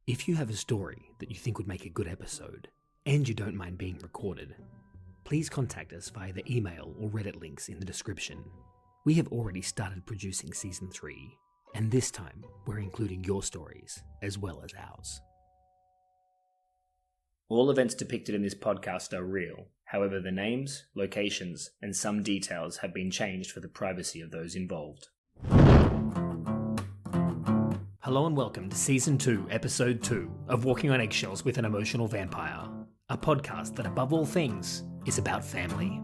If you have a story that you think would make a good episode, and you don't mind being recorded, please contact us via the email or Reddit links in the description. We have already started producing Season 3, and this time we're including your stories as well as ours. All events depicted in this podcast are real. However, the names, locations, and some details have been changed for the privacy of those involved. Hello and welcome to Season 2, Episode 2 of Walking on Eggshells with an Emotional Vampire, a podcast that above all things is about family.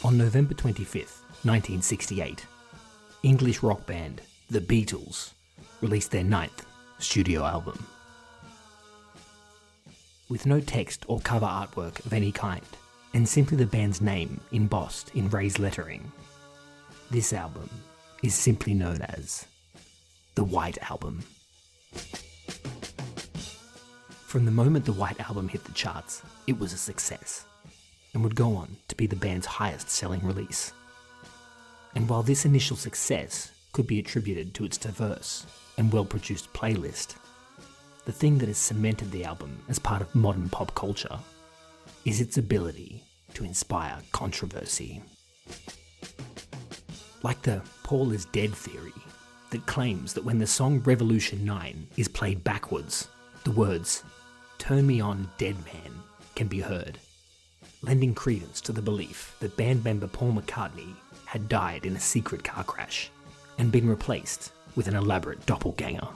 On November 25th, 1968, English rock band The Beatles released their 9th studio album. With no text or cover artwork of any kind, and simply the band's name embossed in raised lettering, this album is simply known as the White Album. From the moment the White Album hit the charts, it was a success, and would go on to be the band's highest selling release. And while this initial success could be attributed to its diverse and well-produced playlist, the thing that has cemented the album as part of modern pop culture is its ability to inspire controversy. Like the Paul is dead theory that claims that when the song Revolution 9 is played backwards, the words "Turn me on, dead man" can be heard, lending credence to the belief that band member Paul McCartney had died in a secret car crash and been replaced with an elaborate doppelganger.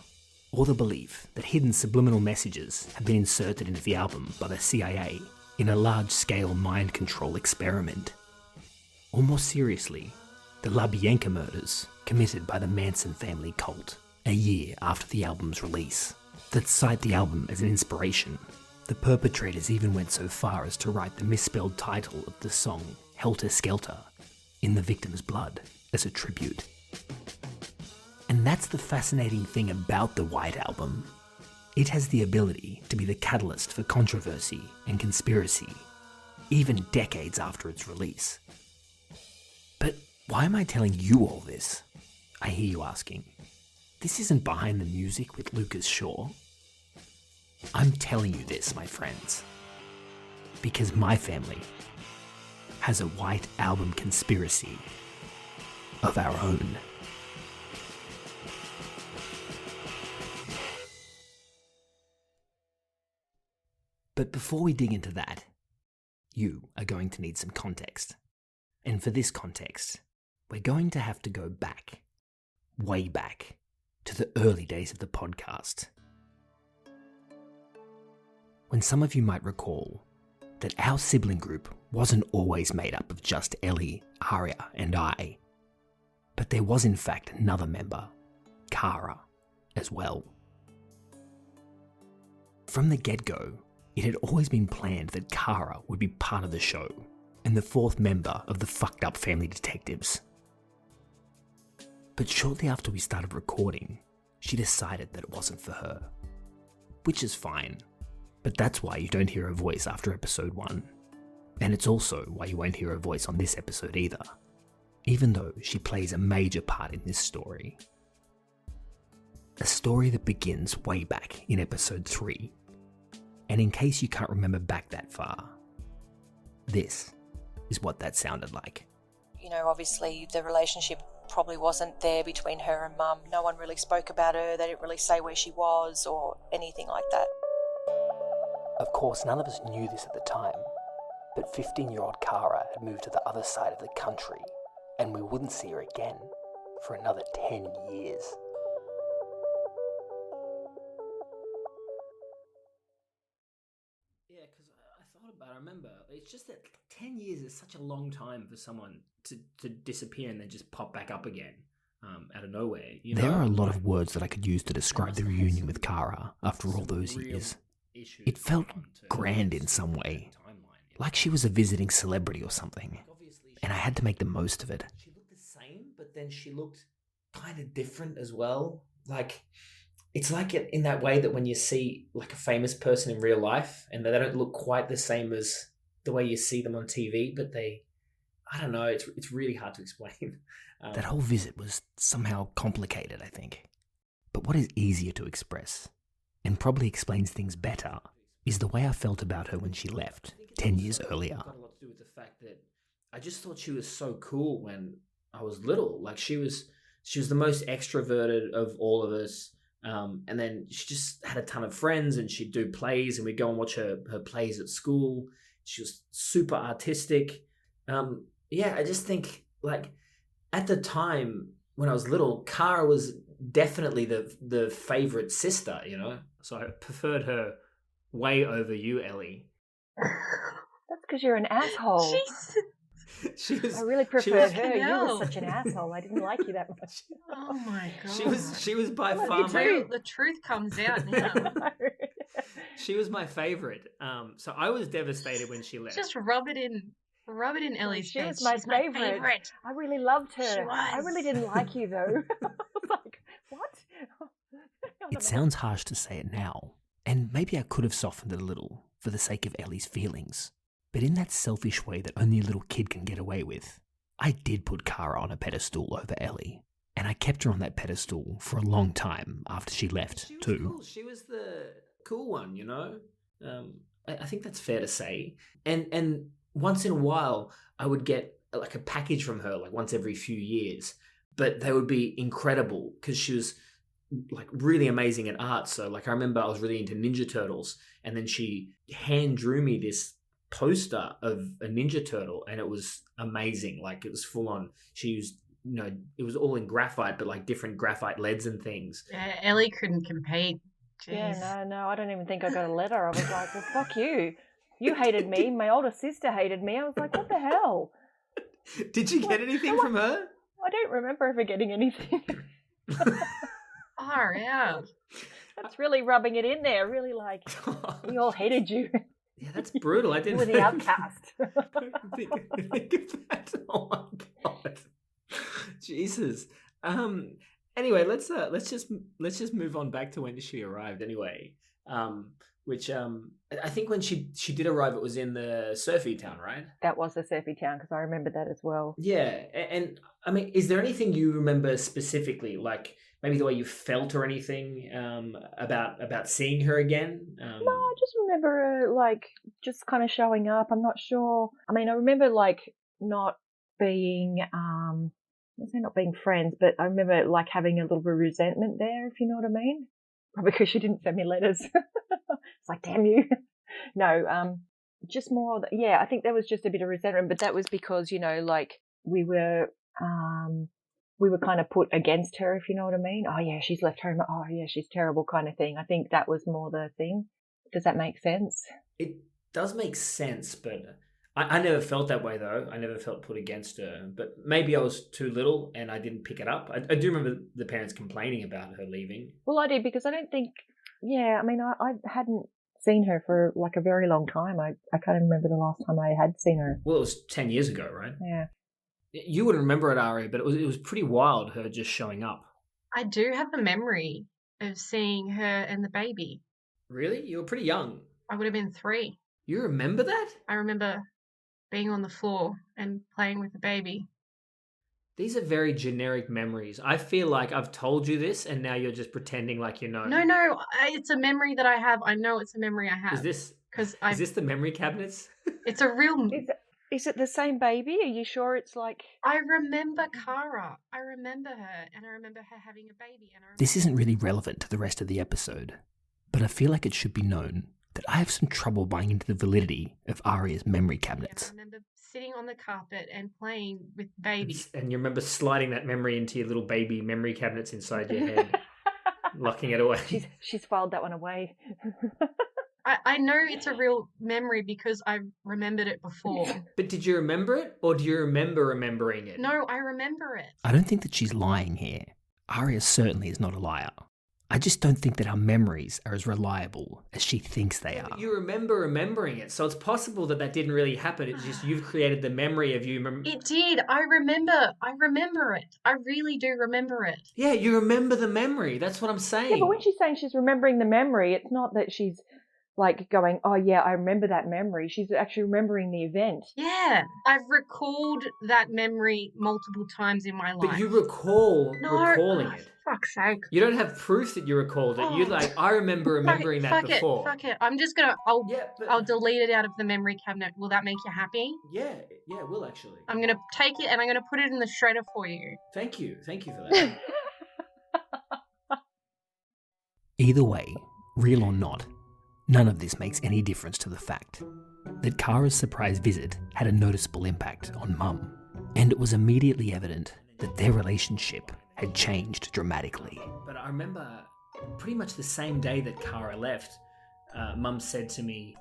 Or the belief that hidden subliminal messages have been inserted into the album by the CIA in a large-scale mind control experiment. Or more seriously, the LaBianca murders committed by the Manson family cult a year after the album's release that cite the album as an inspiration. The perpetrators even went so far as to write the misspelled title of the song Helter Skelter in the victim's blood as a tribute. And that's the fascinating thing about the White Album. It has the ability to be the catalyst for controversy and conspiracy, even decades after its release. But why am I telling you all this? I hear you asking. This isn't Behind the Music with Lucas Shaw. I'm telling you this, my friends, because my family has a White Album conspiracy of our own. But before we dig into that, you are going to need some context. And for this context, we're going to have to go back, way back, to the early days of the podcast. When some of you might recall that our sibling group wasn't always made up of just Ellie, Aria, and I, but there was in fact another member, Kara, as well. From the get-go, it had always been planned that Kara would be part of the show and the fourth member of the fucked up family detectives. But shortly after we started recording, she decided that it wasn't for her. Which is fine, but that's why you don't hear her voice after episode 1. And it's also why you won't hear her voice on this episode either, even though she plays a major part in this story. A story that begins way back in episode 3. And in case you can't remember back that far, this is what that sounded like. You know, obviously the relationship probably wasn't there between her and Mum. No one really spoke about her. They didn't really say where she was or anything like that. Of course, none of us knew this at the time, but 15-year-old Kara had moved to the other side of the country, and we wouldn't see her again for another 10 years. Yeah, because I thought about it, I remember, it's just that 10 years is such a long time for someone to disappear and then just pop back up again out of nowhere. You know? There are a lot of words that I could use to describe the reunion with Kara after all those years. It felt grand in some way, like she was a visiting celebrity or something, and I had to make the most of it. She looked the same, but then she looked kind of different as well. Like, it's like it in that way that when you see like a famous person in real life and they don't look quite the same as the way you see them on TV, but I don't know, it's really hard to explain. That whole visit was somehow complicated, I think. But what is easier to express, and probably explains things better, is the way I felt about her when she left 10 years earlier. Got a lot to do with the fact that I just thought she was so cool when I was little. Like she was the most extroverted of all of us. And then she just had a ton of friends and she'd do plays and we'd go and watch her plays at school. She was super artistic. I just think like at the time when I was little, Cara was definitely the favorite sister, you know? So I preferred her way over you, Ellie. That's because you're an asshole. I really preferred her. You were such an asshole. I didn't like you that much. Oh my god. She was by far the truth comes out now. She was my favorite. So I was devastated when she left. Just rub it in Ellie's She head. was my She's favorite. I really loved her. She was. I really didn't like you though. I was like, what? It sounds harsh to say it now, and maybe I could have softened it a little for the sake of Ellie's feelings. But in that selfish way that only a little kid can get away with, I did put Cara on a pedestal over Ellie. And I kept her on that pedestal for a long time after she left, too. Cool. She was the cool one, you know? I think that's fair to say. And once in a while, I would get like a package from her, like once every few years. But they would be incredible because she was like really amazing at art. So like I remember I was really into Ninja Turtles and then she hand drew me this poster of a Ninja Turtle and it was amazing. Like it was full on. She used, it was all in graphite, but like different graphite leads and things. Yeah, Ellie couldn't compete. Jeez. Yeah, no, I don't even think I got a letter. I was like, well, fuck you. You hated me. My older sister hated me. I was like, what the hell? Did you get anything from her? I don't remember ever getting anything. Far out. That's really rubbing it in there. Really like, we all hated you. Yeah, that's brutal. I didn't. You were the outcast. think of that. Oh my god, Jesus. Anyway, let's just move on back to when she arrived. Anyway, which I think when she did arrive, it was in the surfy town, right? That was the surfy town because I remember that as well. Yeah, and I mean, is there anything you remember specifically, like maybe the way you felt or anything about seeing her again? No, I just remember her like just kind of showing up. I'm not sure. I mean, I remember like not being I'd say not being friends, but I remember like having a little bit of resentment there, if you know what I mean. Probably because she didn't send me letters. It's like, damn you. No, just more. I think there was just a bit of resentment, but that was because like we were kind of put against her, if you know what I mean. Oh yeah, she's left home. Oh yeah, she's terrible, kind of thing. I think that was more the thing. Does that make sense? It does make sense, but I never felt that way though. I never felt put against her, but maybe I was too little and I didn't pick it up. I do remember the parents complaining about her leaving. Well, I did because I don't think. Yeah, I mean, I hadn't seen her for like a very long time. I can't remember the last time I had seen her. Well, it was 10 years ago, right? Yeah. You wouldn't remember it, Ari, but it was pretty wild, her just showing up. I do have a memory of seeing her and the baby. Really? You were pretty young. I would have been 3. You remember that? I remember being on the floor and playing with the baby. These are very generic memories. I feel like I've told you this and now you're just pretending like you know. No, it's a memory that I have. I know it's a memory I have. Is this the memory cabinets? It's a real... Is it the same baby? Are you sure it's like... I remember Cara. I remember her, and I remember her having a baby. This isn't really relevant to the rest of the episode, but I feel like it should be known that I have some trouble buying into the validity of Aria's memory cabinets. I remember sitting on the carpet and playing with baby. And you remember sliding that memory into your little baby memory cabinets inside your head, locking it away. She's filed that one away. I know it's a real memory because I remembered it before. But did you remember it, or do you remember remembering it? No, I remember it. I don't think that she's lying here. Aria certainly is not a liar. I just don't think that our memories are as reliable as she thinks they are. You remember remembering it, so it's possible that that didn't really happen. It's just you've created the memory of you. It did. I remember it. I really do remember it. Yeah, you remember the memory. That's what I'm saying. Yeah, but when she's saying she's remembering the memory, it's not that she's like going, oh yeah, I remember that memory. She's actually remembering the event. Yeah, I've recalled that memory multiple times in my life. But you recall recalling it. Fuck's sake. You don't have proof that you recalled it. You're like, I remember remembering that before. Fuck it. I'm just gonna. I'll delete it out of the memory cabinet. Will that make you happy? Yeah, it will actually. I'm gonna take it and I'm gonna put it in the shredder for you. Thank you for that. Either way, real or not, none of this makes any difference to the fact that Kara's surprise visit had a noticeable impact on Mum, and it was immediately evident that their relationship had changed dramatically. But I remember pretty much the same day that Kara left, Mum said to me,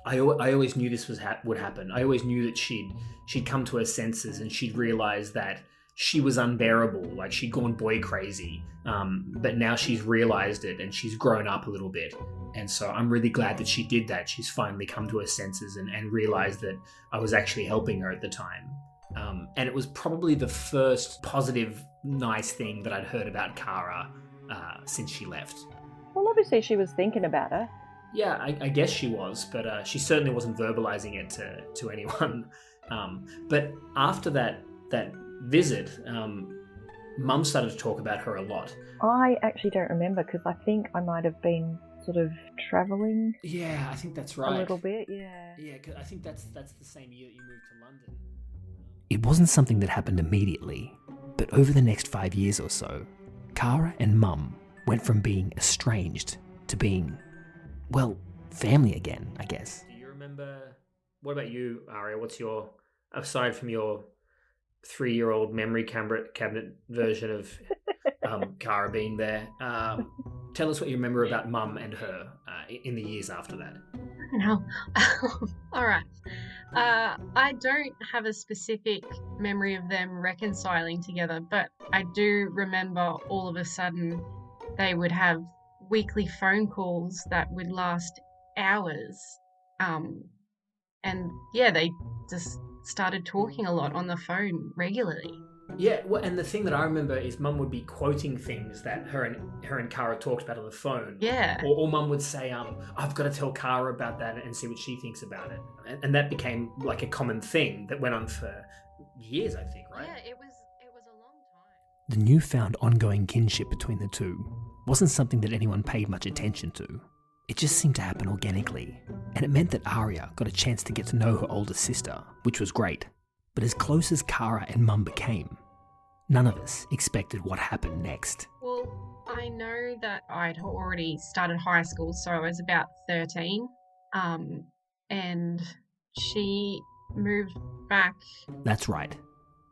I always knew this would happen. I always knew that she'd come to her senses and she'd realised that she was unbearable, like she'd gone boy crazy. But now she's realised it and she's grown up a little bit. And so I'm really glad that she did that. She's finally come to her senses and realised that I was actually helping her at the time. And it was probably the first positive, nice thing that I'd heard about Kara since she left. Well, obviously she was thinking about her. Yeah, I guess she was, but she certainly wasn't verbalising it to anyone. But after that visit, Mum started to talk about her a lot. I actually don't remember because I think I might have been sort of travelling. Yeah, I think that's right. A little bit, yeah. Yeah, cause I think that's the same year that you moved to London. It wasn't something that happened immediately, but over the next 5 years or so, Kara and Mum went from being estranged to being, well, family again, I guess. Do you remember, what about you, Aria? What's your, aside from your 3-year-old memory cabinet version of Kara being there, tell us what you remember about Mum and her in the years after that. No. All right. I don't have a specific memory of them reconciling together, but I do remember all of a sudden they would have weekly phone calls that would last hours. And yeah, they just started talking a lot on the phone regularly. Yeah, well, and the thing that I remember is Mum would be quoting things that her and Kara talked about on the phone. Yeah. Or Mum would say, I've got to tell Kara about that and see what she thinks about it. And that became like a common thing that went on for years, I think, right? Yeah, it was a long time. The newfound ongoing kinship between the two wasn't something that anyone paid much attention to. It just seemed to happen organically, and it meant that Aria got a chance to get to know her older sister, which was great. But as close as Kara and Mum became, none of us expected what happened next. Well, I know that I'd already started high school, so I was about 13, and she moved back. That's right.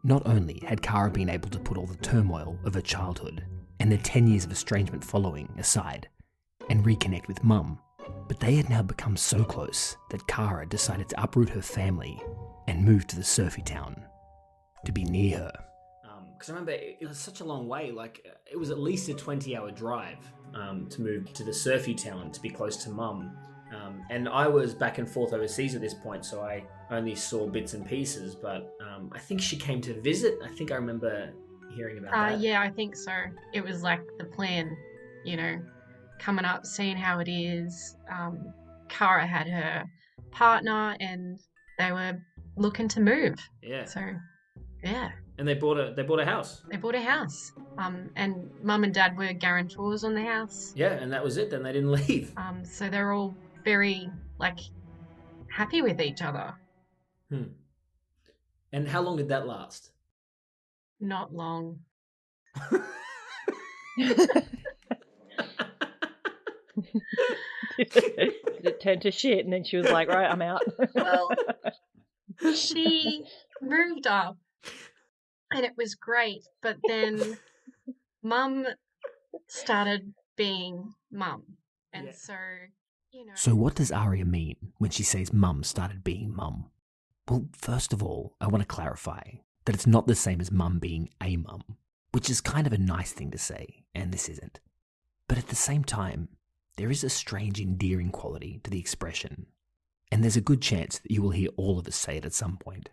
Not only had Kara been able to put all the turmoil of her childhood and the 10 years of estrangement following aside and reconnect with Mum, but they had now become so close that Kara decided to uproot her family and move to the surfy town to be near her. Because I remember it was such a long way, like it was at least a 20-hour drive to move to the surfy town to be close to Mum. And I was back and forth overseas at this point, so I only saw bits and pieces, but I think she came to visit. I think I remember hearing about that. Yeah, I think so. It was like the plan, coming up, seeing how it is. Kara had her partner and they were looking to move. Yeah. So, yeah. And they bought a house. They bought a house. And Mum and Dad were guarantors on the house. Yeah, and that was it. Then they didn't leave. So they're all very, happy with each other. And how long did that last? Not long. Did it turn to shit and then she was like, right, I'm out? Well, she moved up and it was great, but then Mum started being Mum. And Yeah. so, So what does Aria mean when she says Mum started being Mum? Well, first of all, I want to clarify that it's not the same as Mum being a mum, which is kind of a nice thing to say, and this isn't. But at the same time, there is a strange endearing quality to the expression, and there's a good chance that you will hear all of us say it at some point.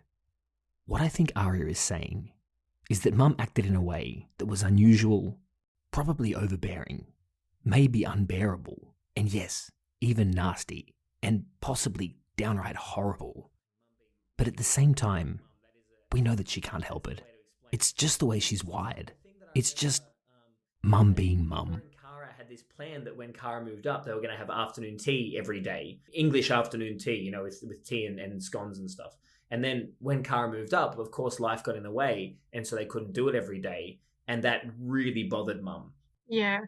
What I think Aria is saying is that Mum acted in a way that was unusual, probably overbearing, maybe unbearable, and yes, even nasty, and possibly downright horrible. But at the same time, we know that she can't help it. It's just the way she's wired. It's just Mum being Mum. Her and Kara had this plan that when Kara moved up, they were going to have afternoon tea every day. English afternoon tea, you know, with tea and scones and stuff. And then when Kara moved up, of course, life got in the way, and so they couldn't do it every day. And that really bothered Mum. Yeah.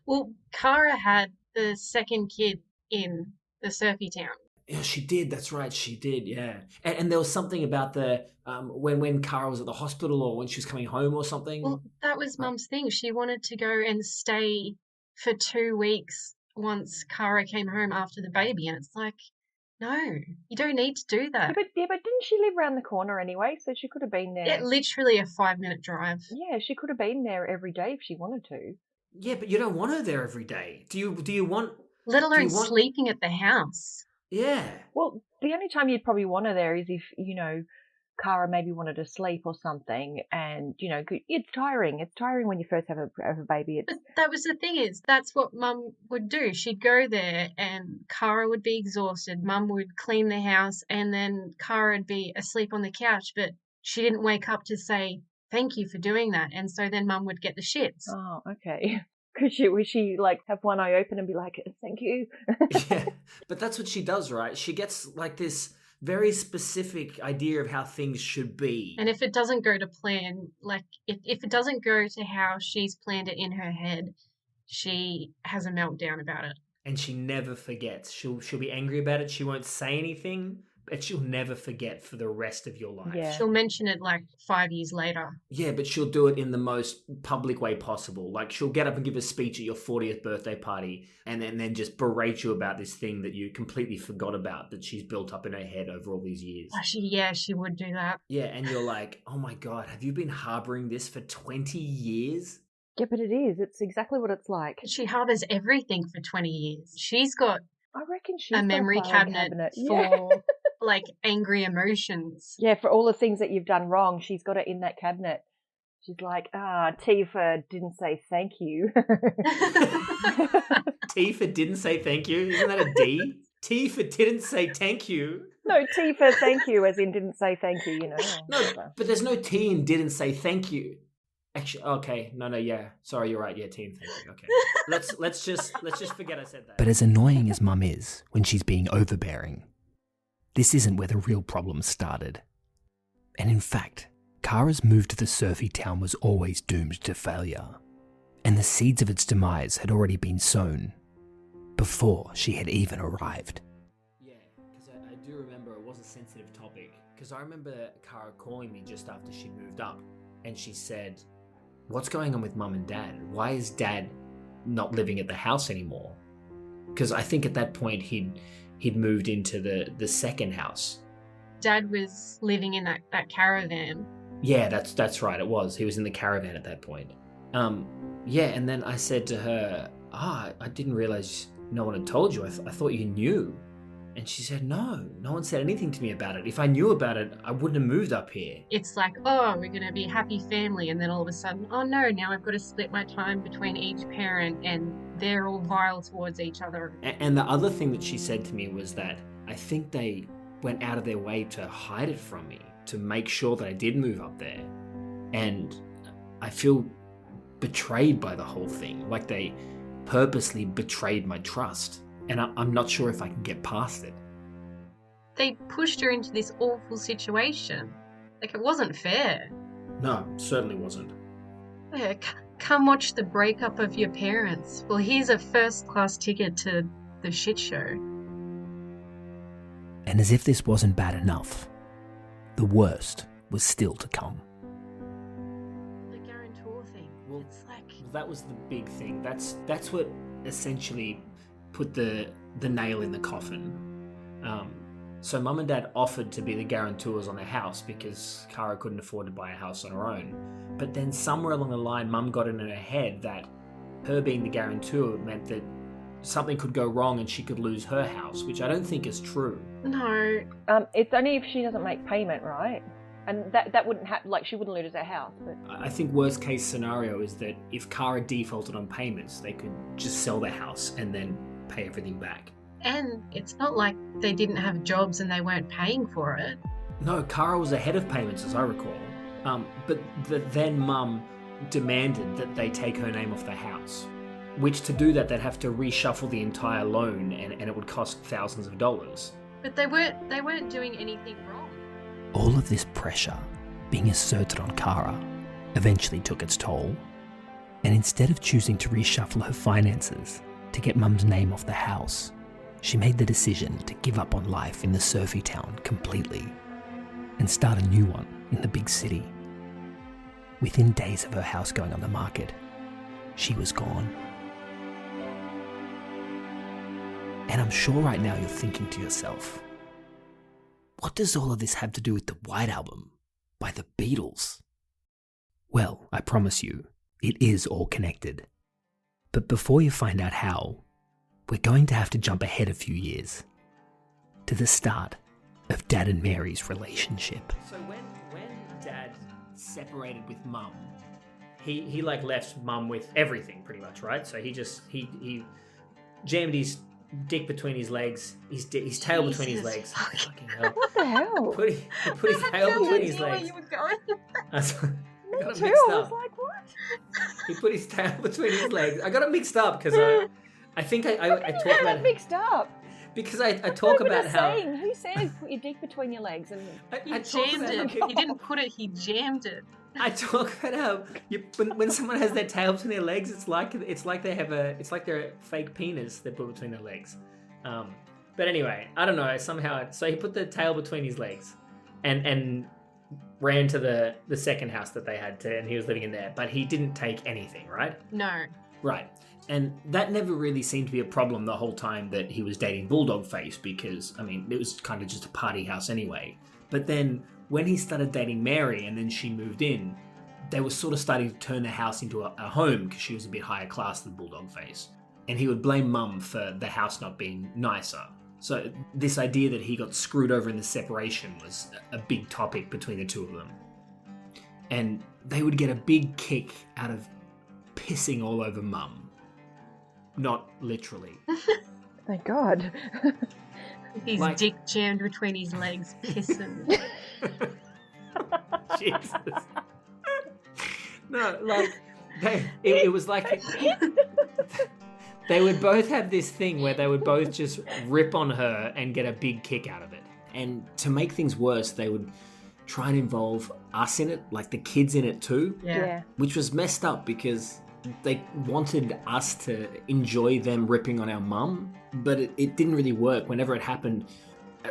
Well, Kara had the second kid in the surfy town. Yeah, she did. That's right. She did. Yeah. And there was something about the when Kara was at the hospital or when she was coming home or something. Well, that was Mum's thing. She wanted to go and stay for 2 weeks once Kara came home after the baby. And it's like, no, you don't need to do that. But didn't she live around the corner anyway? So she could have been there. Yeah, literally a 5-minute drive. Yeah, she could have been there every day if she wanted to. Yeah, but you don't want her there every day. Do you want? Let alone want- sleeping at the house. Yeah. Well, the only time you'd probably want her there is if, you know, Kara maybe wanted to sleep or something, and, you know, it's tiring. It's tiring when you first have a baby. It's But that was the thing is, that's what Mum would do. She'd go there and Kara would be exhausted. Mum would clean the house and then Kara would be asleep on the couch, but she didn't wake up to say, thank you for doing that. And so then Mum would get the shits. Oh, okay. Could she like have one eye open and be like, thank you? Yeah. But that's what she does, right? She gets like this very specific idea of how things should be. And if it doesn't go to plan, like if it doesn't go to how she's planned it in her head, she has a meltdown about it. And she never forgets. She'll be angry about it. She won't say anything, but she'll never forget for the rest of your life. Yeah. She'll mention it like 5 years later. Yeah, but she'll do it in the most public way possible. Like she'll get up and give a speech at your 40th birthday party and then just berate you about this thing that you completely forgot about that she's built up in her head over all these years. She would do that. Yeah, and you're like, oh my God, have you been harboring this for 20 years? Yeah, but it is. It's exactly what it's like. She harbors everything for 20 years. She's got I reckon she's a got memory filing cabinet Yeah. for like angry emotions. Yeah, for all the things that you've done wrong, she's got it in that cabinet. She's like, Tifa didn't say thank you. Tifa didn't say thank you. Isn't that a D? Tifa didn't say thank you. No, Tifa, thank you, as in didn't say thank you, you know. No, but there's no T in didn't say thank you. Actually, okay, no, yeah. Sorry, you're right. Yeah, T and thank you. Okay, let's just forget I said that. But as annoying as Mum is when she's being overbearing, this isn't where the real problem started. And in fact, Kara's move to the surfy town was always doomed to failure, and the seeds of its demise had already been sown before she had even arrived. Yeah, because I do remember it was a sensitive topic. Because I remember Kara calling me just after she moved up, and she said, "What's going on with Mum and Dad? Why is Dad not living at the house anymore?" Because I think at that point he'd moved into the second house. Dad was living in that caravan. Yeah, that's right. It was. He was in the caravan at that point. Yeah, and then I said to her, I didn't realize no one had told you. I thought you knew. And she said, no one said anything to me about it. If I knew about it, I wouldn't have moved up here. It's like, oh, we're going to be a happy family. And then all of a sudden, oh no, now I've got to split my time between each parent and they're all vile towards each other. And the other thing that she said to me was that I think they went out of their way to hide it from me, to make sure that I did move up there. And I feel betrayed by the whole thing, like they purposely betrayed my trust. And I'm not sure if I can get past it. They pushed her into this awful situation. Like, it wasn't fair. No, certainly wasn't. Yeah, come watch the breakup of your parents. Well, here's a first-class ticket to the shit show. And as if this wasn't bad enough, the worst was still to come. The guarantor thing. Well, It's like, that was the big thing. That's what essentially put the nail in the coffin. So Mum and Dad offered to be the guarantors on the house because Kara couldn't afford to buy a house on her own. But then somewhere along the line, Mum got it in her head that her being the guarantor meant that something could go wrong and she could lose her house, which I don't think is true. No. It's only if she doesn't make payment, right? And that wouldn't happen. Like, she wouldn't lose her house. But I think worst case scenario is that if Kara defaulted on payments, they could just sell their house and then pay everything back. And it's not like they didn't have jobs and they weren't paying for it. No, Kara was ahead of payments, as I recall. But then Mum demanded that they take her name off the house, which to do that, they'd have to reshuffle the entire loan, and it would cost thousands of dollars. But they weren't doing anything wrong. All of this pressure being asserted on Kara eventually took its toll, and instead of choosing to reshuffle her finances to get Mum's name off the house, she made the decision to give up on life in the surfy town completely and start a new one in the big city. Within days of her house going on the market, she was gone. And I'm sure right now you're thinking to yourself, what does all of this have to do with the White Album by the Beatles? Well, I promise you, it is all connected. But before you find out how, we're going to have to jump ahead a few years to the start of Dad and Mary's relationship. So when Dad separated with Mum, he like left Mum with everything pretty much, right? So he jammed his dick between his legs, his tail between his legs. Fucking hell. what the hell? He put his tail between his legs. You were going. Me got it too. mixed I was up. like, what? He put his tail between his legs. I got it mixed up because I think I talk Got about mixed up. because I talk about how Saying? Who said put your dick between your legs? And He I talk jammed about it. how He didn't put it, he jammed it. I talk about how when someone has their tail between their legs, it's like they're a fake penis they put between their legs. But anyway, I don't know. So he put the tail between his legs, and ran to the second house that they had and he was living in there. But he didn't take anything, right? No. Right. And that never really seemed to be a problem the whole time that he was dating Bulldog Face, because I mean it was kind of just a party house anyway. But then when he started dating Mary and then she moved in, they were sort of starting to turn the house into a home because she was a bit higher class than Bulldog Face. And he would blame Mum for the house not being nicer. So this idea that he got screwed over in the separation was a big topic between the two of them. And they would get a big kick out of pissing all over Mum. Not literally. thank God. His Like- dick jammed between his legs, pissing. Jesus. No, like it was like they would both have this thing where they would both just rip on her and get a big kick out of it. And to make things worse, they would try and involve us in it, like the kids in it too, Yeah. which was messed up because they wanted us to enjoy them ripping on our mum, but it didn't really work. Whenever it happened,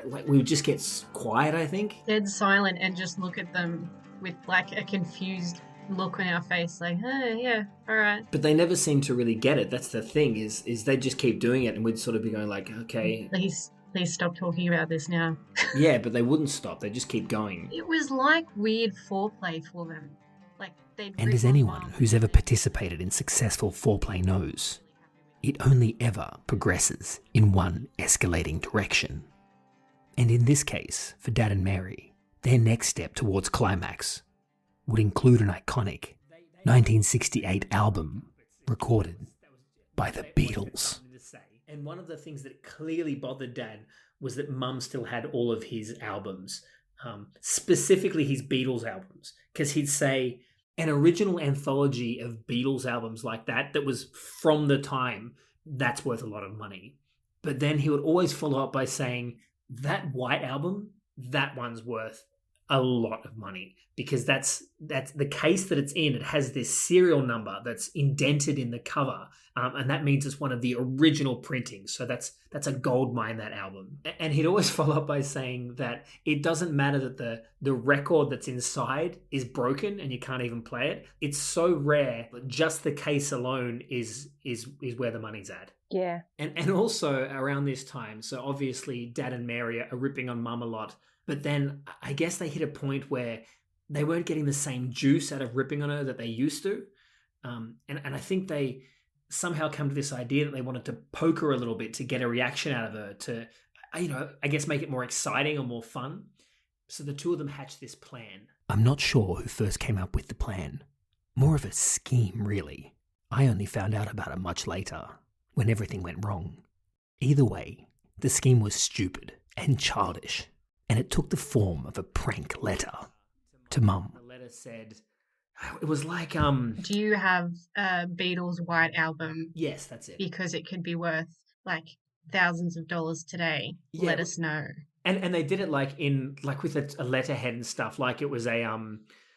like we would just get quiet, I think. Dead silent and just look at them with like a confused look on our face, like, oh yeah, all right. But they never seem to really get it. That's the thing, is they just keep doing it, and we'd sort of be going like, okay. Please stop talking about this now. Yeah, but they wouldn't stop. They just keep going. It was like weird foreplay for them. Like they'd And rip as on anyone Mum. who's ever participated in successful foreplay knows, it only ever progresses in one escalating direction. And in this case, for Dad and Mary, their next step towards climax would include an iconic 1968 album recorded by the Beatles. And one of the things that clearly bothered Dad was that Mum still had all of his albums, specifically his Beatles albums, because he'd say an original anthology of Beatles albums like that was from the time, that's worth a lot of money. But then he would always follow up by saying, that White Album, that one's worth a lot of money, because that's the case that it's in. It has this serial number that's indented in the cover, and that means it's one of the original printings. So that's a gold mine, that album. And he'd always follow up by saying that it doesn't matter that the record that's inside is broken and you can't even play it. It's so rare that just the case alone is where the money's at. Yeah. And also around this time, so obviously Dad and Mary are ripping on Mum a lot, but then I guess they hit a point where they weren't getting the same juice out of ripping on her that they used to. And I think they somehow come to this idea that they wanted to poke her a little bit to get a reaction out of her to, I guess make it more exciting or more fun. So the two of them hatched this plan. I'm not sure who first came up with the plan. More of a scheme, really. I only found out about it much later, when everything went wrong. Either way, the scheme was stupid and childish, and it took the form of a prank letter to Mum. The letter said, it was like, Do you have a Beatles White Album? yes, that's it. Because it could be worth like thousands of dollars today. Yeah, Let us know. And they did it with a letterhead and stuff, like it was a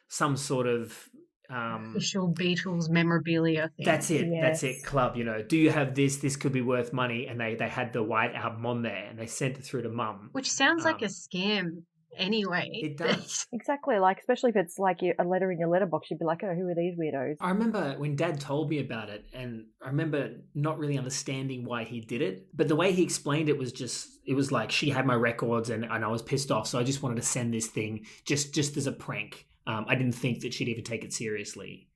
some sort of Official Beatles memorabilia thing. that's it, Yes. club, do you have this could be worth money, and they had the White Album on there, and they sent it through to Mum. Which sounds like a Um, scam anyway. It does. Exactly, like, especially if it's like a letter in your letterbox, you'd be like, oh, who are these weirdos? I remember when Dad told me about it, and I remember not really understanding why he did it. But the way he explained it was like she had my records, and I was pissed off, so I just wanted to send this thing just as a prank. I didn't think that she'd even take it seriously.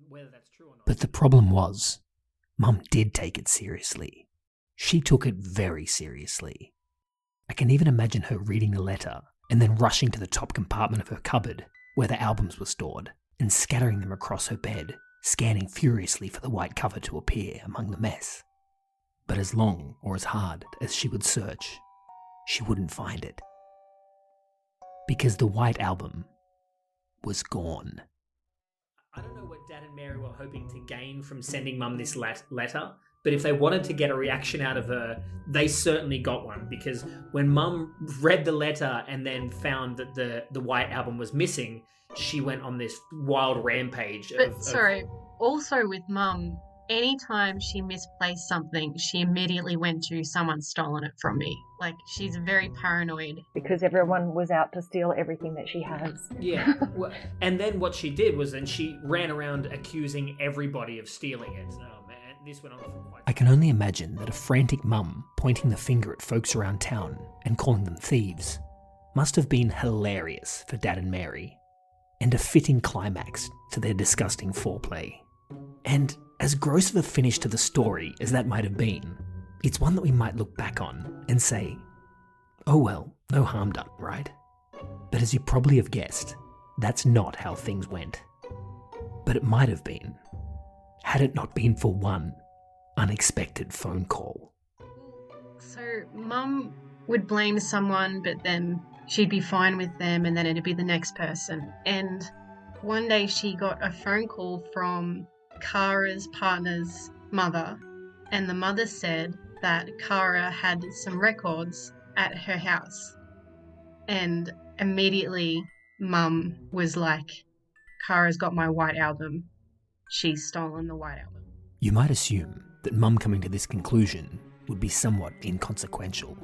Whether that's true or not. But the problem was, Mum did take it seriously. She took it very seriously. I can even imagine her reading the letter and then rushing to the top compartment of her cupboard where the albums were stored and scattering them across her bed, scanning furiously for the white cover to appear among the mess. But as long or as hard as she would search, she wouldn't find it. Because the White Album was gone. I don't know what Dad and Mary were hoping to gain from sending Mum this letter, but if they wanted to get a reaction out of her, they certainly got one, because when Mum read the letter and then found that the White Album was missing, she went on this wild rampage. But sorry, also with Mum, anytime she misplaced something, she immediately went to someone's stolen it from me. Like, she's very paranoid. Because everyone was out to steal everything that she has. Yeah. And then what she did was then she ran around accusing everybody of stealing it. Oh, man. This went on for quite I can only imagine that a frantic mum pointing the finger at folks around town and calling them thieves must have been hilarious for Dad and Mary, and a fitting climax to their disgusting foreplay. And as gross of a finish to the story as that might have been, it's one that we might look back on and say, oh well, no harm done, right? But as you probably have guessed, that's not how things went. But it might have been, had it not been for one unexpected phone call. So Mum would blame someone, but then she'd be fine with them, and then it'd be the next person. And one day she got a phone call from Kara's partner's mother, and the mother said that Kara had some records at her house. And immediately Mum was like, Kara's got my White Album. She's stolen the White Album. You might assume that Mum coming to this conclusion would be somewhat inconsequential.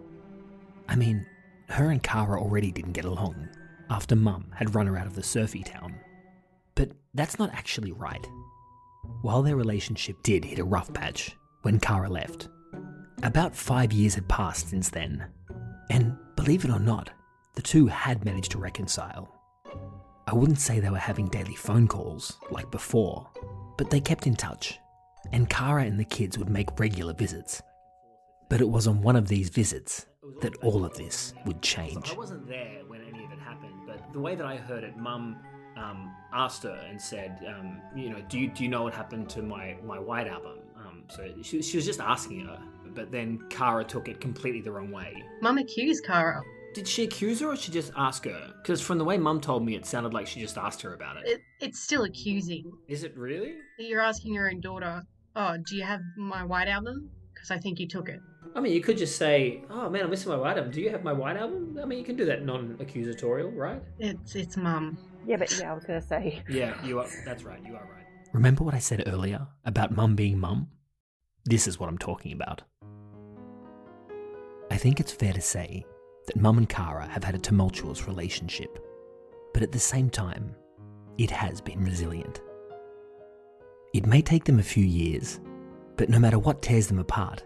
I mean, her and Kara already didn't get along after Mum had run her out of the surfy town. But that's not actually right. While their relationship did hit a rough patch when Kara left, about 5 years had passed since then, and believe it or not, the two had managed to reconcile. I wouldn't say they were having daily phone calls like before, but they kept in touch, and Kara and the kids would make regular visits. But it was on one of these visits that all of this would change. So I wasn't there when any of it happened, but the way that I heard it, Mum asked her and said, do you know what happened to my White Album? So she was just asking her, but then Kara took it completely the wrong way. Mum accused Kara. Did she accuse her or she just ask her? Because from the way Mum told me, it sounded like she just asked her about it. It's still accusing. Is it really? You're asking your own daughter, oh, do you have my White Album? Because I think you took it. I mean, you could just say, oh man, I'm missing my White Album. Do you have my White Album? I mean, you can do that non-accusatorial, right? It's Mum. Yeah, but I was going to say. Yeah, you are. That's right. You are right. Remember what I said earlier about Mum being Mum? This is what I'm talking about. I think it's fair to say that Mum and Kara have had a tumultuous relationship, but at the same time, it has been resilient. It may take them a few years, but no matter what tears them apart,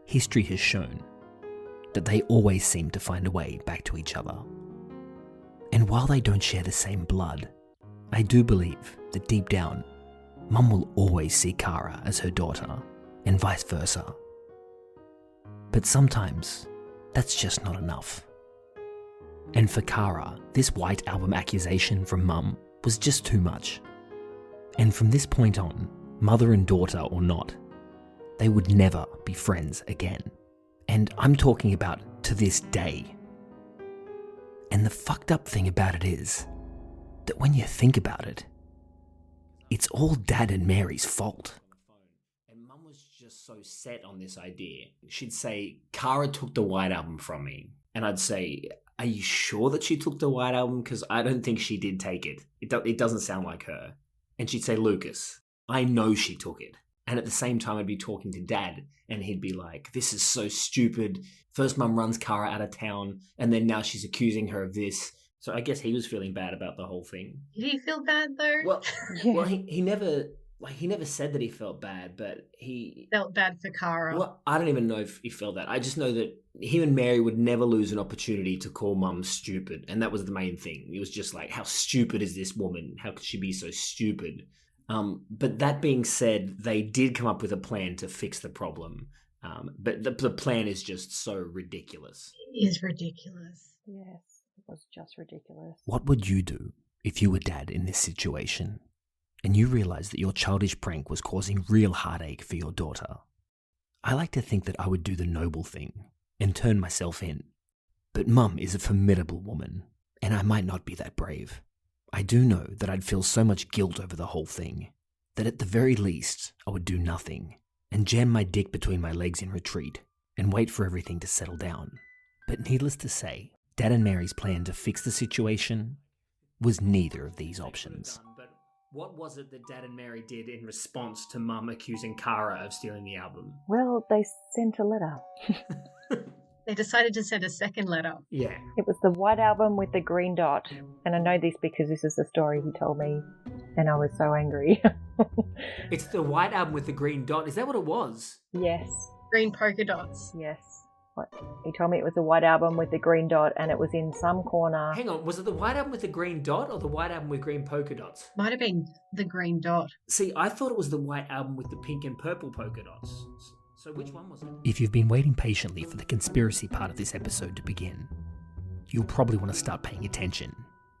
history has shown that they always seem to find a way back to each other. And while they don't share the same blood, I do believe that deep down, Mum will always see Kara as her daughter, and vice versa. But sometimes, that's just not enough. And for Kara, this White Album accusation from Mum was just too much. And from this point on, mother and daughter or not, they would never be friends again. And I'm talking about to this day. And the fucked up thing about it is that when you think about it, it's all Dad and Mary's fault. And Mum was just so set on this idea. She'd say, Kara took the White Album from me. And I'd say, are you sure that she took the White Album? Because I don't think she did take it. It doesn't sound like her. And she'd say, Lucas, I know she took it. And at the same time, I'd be talking to Dad, and he'd be like, this is so stupid. First Mum runs Kara out of town, and then now she's accusing her of this. So I guess he was feeling bad about the whole thing. Did he feel bad though? Well, Yeah. well, he never said that he felt bad, but he Felt bad for Kara. Well, I don't even know if he felt that. I just know that him and Mary would never lose an opportunity to call Mum stupid, and that was the main thing. It was just like, how stupid is this woman? How could she be so stupid? But that being said, they did come up with a plan to fix the problem. But the plan is just so ridiculous. It is ridiculous. Yes, it was just ridiculous. What would you do if you were Dad in this situation and you realised that your childish prank was causing real heartache for your daughter? I like to think that I would do the noble thing and turn myself in. But Mum is a formidable woman, and I might not be that brave. I do know that I'd feel so much guilt over the whole thing that at the very least I would do nothing and jam my dick between my legs in retreat and wait for everything to settle down. But needless to say, Dad and Mary's plan to fix the situation was neither of these options. But what was it that Dad and Mary did in response to Mum accusing Kara of stealing the album? Well, they sent a letter. They decided to send a second letter. Yeah. It was the White Album with the green dot. And I know this because this is the story he told me, and I was so angry. It's the White Album with the green dot. Is that what it was? Yes, Green polka dots. yes. What? He told me it was the White Album with the green dot, and it was in some corner. Hang on, was it the White Album with the green dot or the White Album with green polka dots? Might have been the green dot. See, I thought it was the White Album with the pink and purple polka dots. So which one was it? If you've been waiting patiently for the conspiracy part of this episode to begin, you'll probably want to start paying attention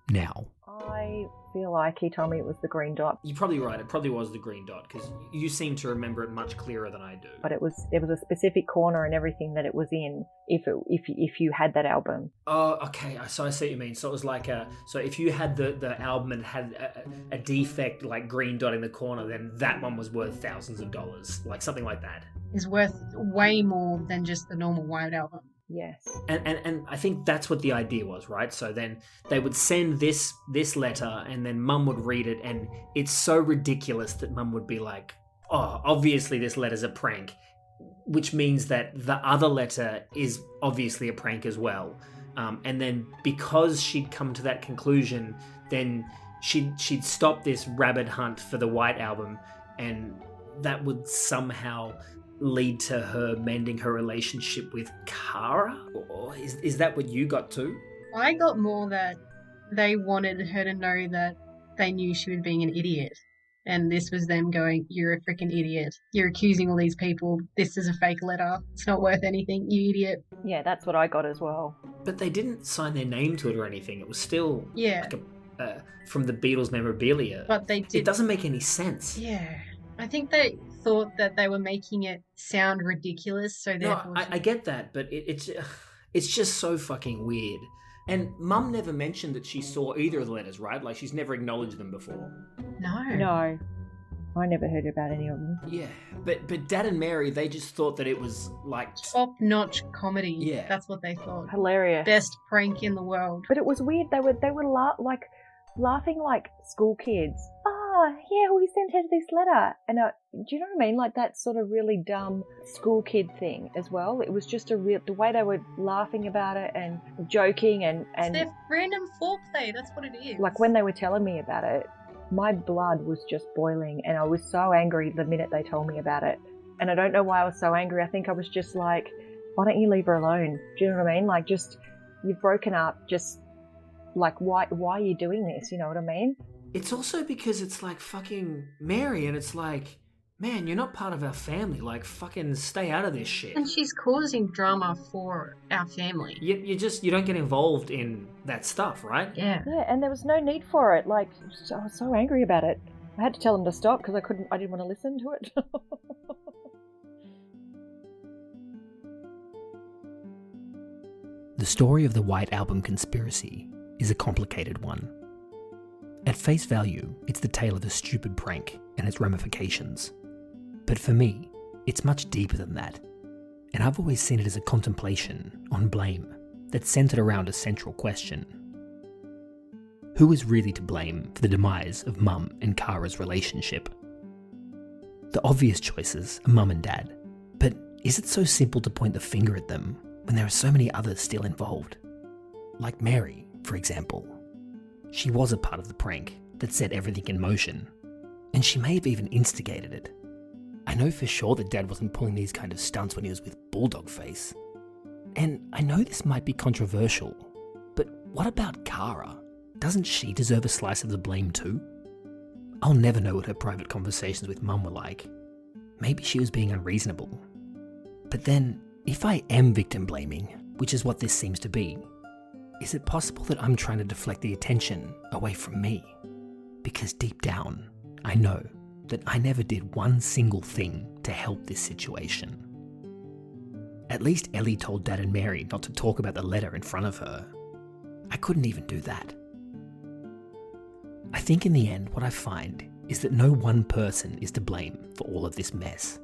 now. I feel like he told me it was the green dot, You're probably right. It probably was the green dot because you seem to remember it much clearer than I do. but it was a specific corner and everything that it was in. If you had that album, Oh, okay. So I see what you mean. So it was like so if you had the album and had a defect like green dot in the corner, then that one was worth thousands of dollars, like something like that. Is worth way more than just the normal White Album. yes, And I think that's what the idea was, right? So then they would send this letter, and then Mum would read it, and it's so ridiculous that Mum would be like, "Oh, obviously this letter's a prank," which means that the other letter is obviously a prank as well. And then because she'd come to that conclusion, then she'd stop this rabbit hunt for the White Album, and that would somehow lead to her mending her relationship with Kara? Or is that what you got too? I got more that they wanted her to know that they knew she was being an idiot. And this was them going, you're a freaking idiot. You're accusing all these people. This is a fake letter. It's not worth anything, you idiot. yeah, that's what I got as well. But they didn't sign their name to it or anything. It was still Yeah, like from the Beatles memorabilia. but they It did. doesn't make any sense. Yeah. I think they thought that they were making it sound ridiculous, so No, therefore... I get that, but it's just so fucking weird. And Mum never mentioned that she saw either of the letters, right? Like, she's never acknowledged them before. No. No, I never heard about any of them. Yeah, but Dad and Mary, they just thought that it was like... Top-notch comedy. Yeah. That's what they thought. Hilarious. Best prank in the world. But it was weird. They were laughing like school kids. Oh, yeah, we sent her this letter. And do you know what I mean? Like that sort of really dumb school kid thing as well. It was just the way they were laughing about it and joking and It's their random foreplay. That's what it is. like when they were telling me about it, my blood was just boiling and I was so angry the minute they told me about it. And I don't know why I was so angry. I think I was just like, why don't you leave her alone? Do you know what I mean? Like, just, you've broken up, just like, why are you doing this? You know what I mean? It's also because it's like fucking Mary, and it's like, man, you're not part of our family. Like, fucking stay out of this shit. And she's causing drama for our family. You don't get involved in that stuff, right? Yeah. Yeah, and there was no need for it. Like, I was so angry about it. I had to tell them to stop because I didn't want to listen to it. The story of the White Album conspiracy is a complicated one. At face value, it's the tale of a stupid prank and its ramifications. But for me, it's much deeper than that. And I've always seen it as a contemplation on blame that's centered around a central question. Who is really to blame for the demise of Mum and Kara's relationship? The obvious choices are Mum and Dad, but is it so simple to point the finger at them when there are so many others still involved? Like Mary, for example. She was a part of the prank that set everything in motion, and she may have even instigated it. I know for sure that Dad wasn't pulling these kind of stunts when he was with Bulldog Face. And I know this might be controversial, but what about Kara? Doesn't she deserve a slice of the blame too? I'll never know what her private conversations with Mum were like. Maybe she was being unreasonable. But then, if I am victim blaming, which is what this seems to be, is it possible that I'm trying to deflect the attention away from me? Because deep down, I know that I never did one single thing to help this situation. At least Ellie told Dad and Mary not to talk about the letter in front of her. I couldn't even do that. I think in the end what I find is that no one person is to blame for all of this mess.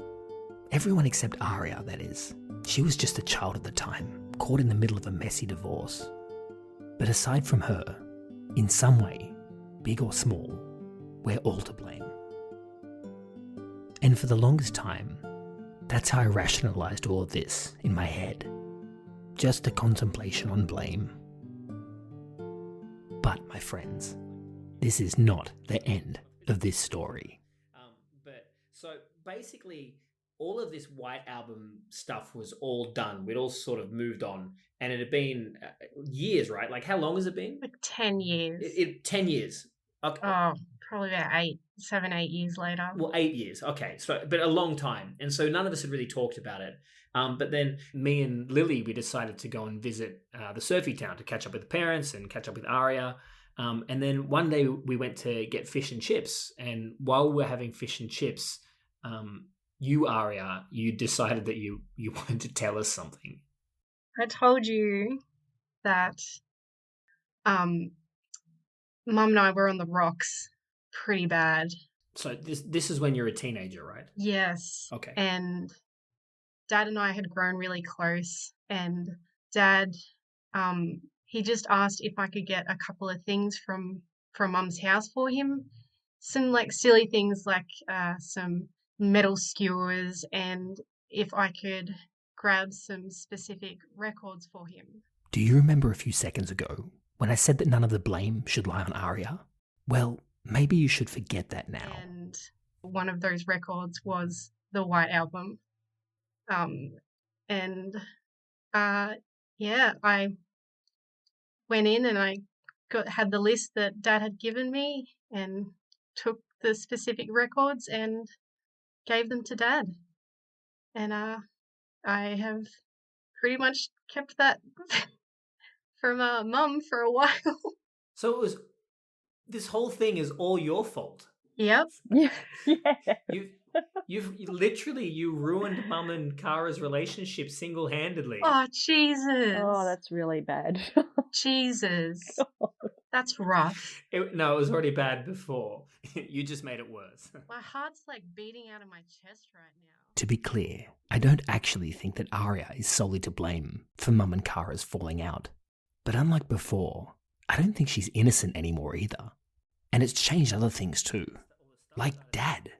Everyone except Aria, that is. She was just a child at the time, caught in the middle of a messy divorce. But aside from her, in some way, big or small, we're all to blame. And for the longest time, that's how I rationalised all of this in my head. Just a contemplation on blame. But, my friends, this is not the end of this story. But so basically, all of this White Album stuff was all done. We'd all sort of moved on, and it had been years, right? Like, how long has it been? Like 10 years. 10 years. Okay. Oh, probably about 7, 8 years later. Well, 8 years. Okay. So, but a long time. And so none of us had really talked about it. But then me and Lily, we decided to go and visit the surfy town to catch up with the parents and catch up with Aria. And then one day we went to get fish and chips. And while we were having fish and chips, you, Aria, you decided that you wanted to tell us something. I told you that Mum and I were on the rocks pretty bad. So this is when you're a teenager, right? Yes. Okay. And Dad and I had grown really close, and Dad, he just asked if I could get a couple of things from Mum's house for him. Some like silly things like some metal skewers, and if I could grab some specific records for him. Do you remember a few seconds ago when I said that none of the blame should lie on Aria? Well, maybe you should forget that now. And one of those records was the White Album. I went in and I had the list that Dad had given me and took the specific records and gave them to Dad. And I have pretty much kept that from Mum for a while. So it was, this whole thing is all your fault. Yep. Yeah. You literally ruined Mum and Kara's relationship single-handedly. Oh, Jesus. Oh, that's really bad. Jesus. That's rough. It was already bad before. You just made it worse. My heart's like beating out of my chest right now. To be clear, I don't actually think that Aria is solely to blame for Mum and Kara's falling out. But unlike before, I don't think she's innocent anymore either. And it's changed other things too. Like Dad.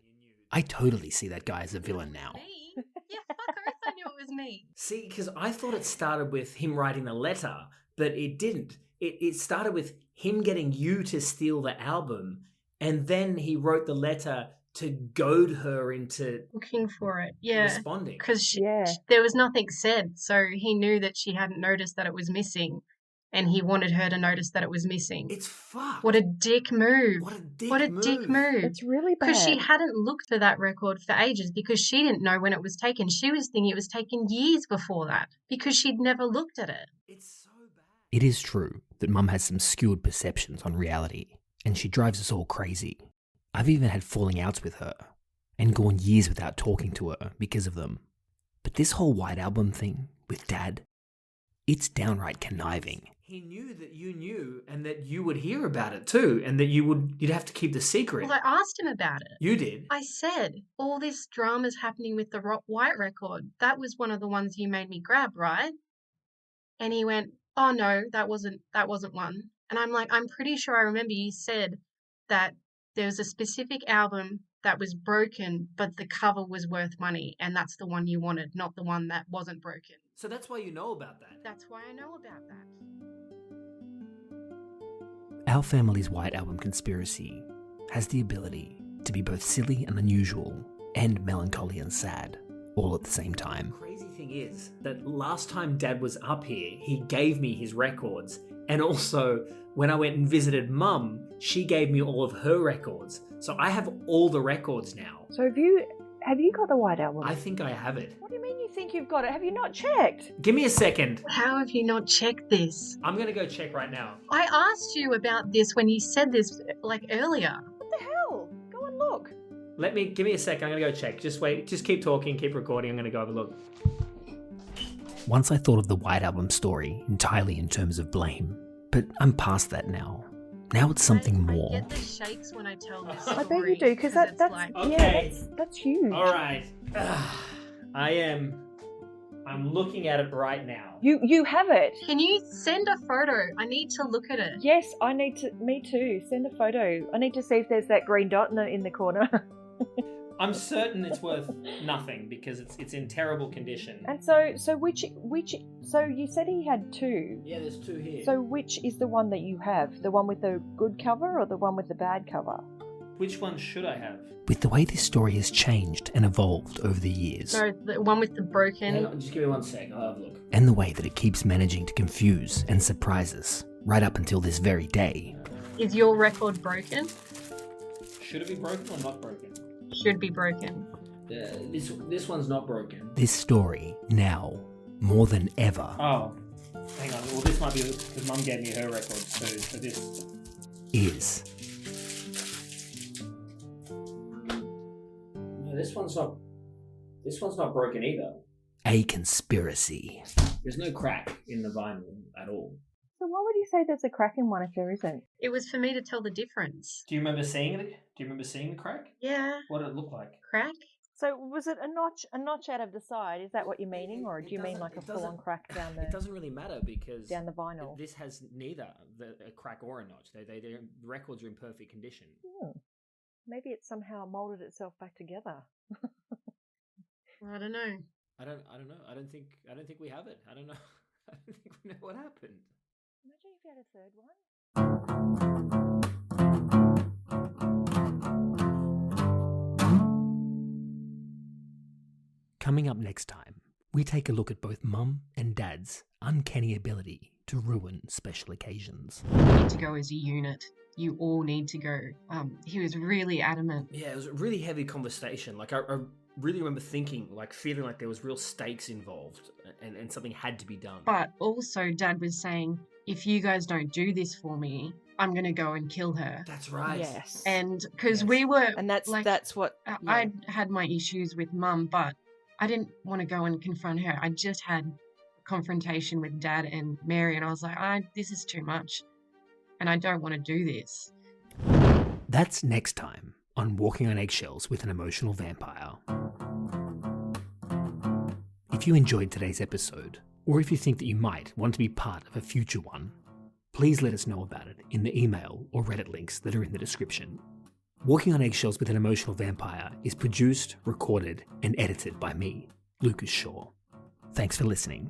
I totally see that guy as a villain now. Me? Yeah, fuck oath, I knew it was me. See, because I thought it started with him writing the letter, but it didn't. It started with him getting you to steal the album, and then he wrote the letter to goad her into Looking for it, yeah. responding. Because Yeah. there was nothing said, so he knew that she hadn't noticed that it was missing. and he wanted her to notice that it was missing. It's fucked. What a dick move. What a dick What a move. dick move. It's really bad. Because she hadn't looked for that record for ages because she didn't know when it was taken. She was thinking it was taken years before that because she'd never looked at it. It's so bad. It is true that Mum has some skewed perceptions on reality, and she drives us all crazy. I've even had falling outs with her, and gone years without talking to her because of them. But this whole White Album thing with Dad, it's downright conniving. He knew that you knew and that you would hear about it too, and that you'd have to keep the secret. Well, I asked him about it. You did? I said, all this drama's happening with the White record. That was one of the ones you made me grab, right? And he went, oh no, that wasn't one. And I'm like, I'm pretty sure I remember you said that there was a specific album that was broken, but the cover was worth money, and that's the one you wanted, not the one that wasn't broken. So that's why you know about that. That's why I know about that. Our family's White Album conspiracy has the ability to be both silly and unusual, and melancholy and sad, all at the same time. Crazy thing is that last time Dad was up here, he gave me his records, and also when I went and visited Mum, she gave me all of her records. So I have all the records now. So have you got the White Album? I think I have it. What do you mean you think you've got it? Have you not checked? Give me a second. How have you not checked this? I'm going to go check right now. I asked you about this when you said this, earlier. What the hell? Go and look. Give me a second. I'm going to go check. Just wait. Just keep talking. Keep recording. I'm going to go have a look. Once I thought of the White Album story entirely in terms of blame, but I'm past that now. Now it's something more. I get the shakes when I tell this I story. bet you do, because that's Okay. that's huge. All right. I'm looking at it right now. You have it. Can you send a photo? I need to look at it. Yes, I need to. Me too. Send a photo. I need to see if there's that green dot in the corner. I'm certain it's worth nothing because it's in terrible condition. And so which? So you said he had two. Yeah, there's two here. So which is the one that you have? The one with the good cover or the one with the bad cover? Which one should I have? With the way this story has changed and evolved over the years, No, the one with the broken. Hang on, just give me 1 sec. I'll have a look. and the way that it keeps managing to confuse and surprise us, right up until this very day, Is your record broken? Should it be broken or not broken? Should be broken. This one's not broken. this story now, more than ever, Oh, hang on. Well, this might be because Mum gave me her records too. So this. is No, this one's not. This one's not broken either. a conspiracy. There's no crack in the vinyl at all. So why would you say there's a crack in one if there isn't? It was for me to tell the difference. Do you remember seeing it? Do you remember seeing the crack? Yeah. What did it look like? Crack? So was it a notch out of the side? Is that what you're meaning, or do you mean like a full-on crack down It doesn't really matter because down the vinyl? this has neither a crack or a notch. The records are in perfect condition. Maybe it somehow molded itself back together. I don't know. I don't know. I don't think we have it. I don't know. I don't think we know what happened. Imagine if you had a third one. Coming up next time, we take a look at both Mum and Dad's uncanny ability to ruin special occasions. You need to go as a unit. You all need to go. He was really adamant. Yeah, it was a really heavy conversation. Like I really remember thinking, feeling like there was real stakes involved, and something had to be done. But also, Dad was saying, if you guys don't do this for me, I'm going to go and kill her. That's right. Yes. And because Yes. we were, And that's what. I had my issues with Mum, but I didn't want to go and confront her. I just had a confrontation with Dad and Mary, and I was like, this is too much, and I don't want to do this. That's next time on Walking on Eggshells with an Emotional Vampire. If you enjoyed today's episode, or if you think that you might want to be part of a future one, please let us know about it in the email or Reddit links that are in the description. Walking on Eggshells with an Emotional Vampire is produced, recorded, and edited by me, Lucas Shaw. Thanks for listening.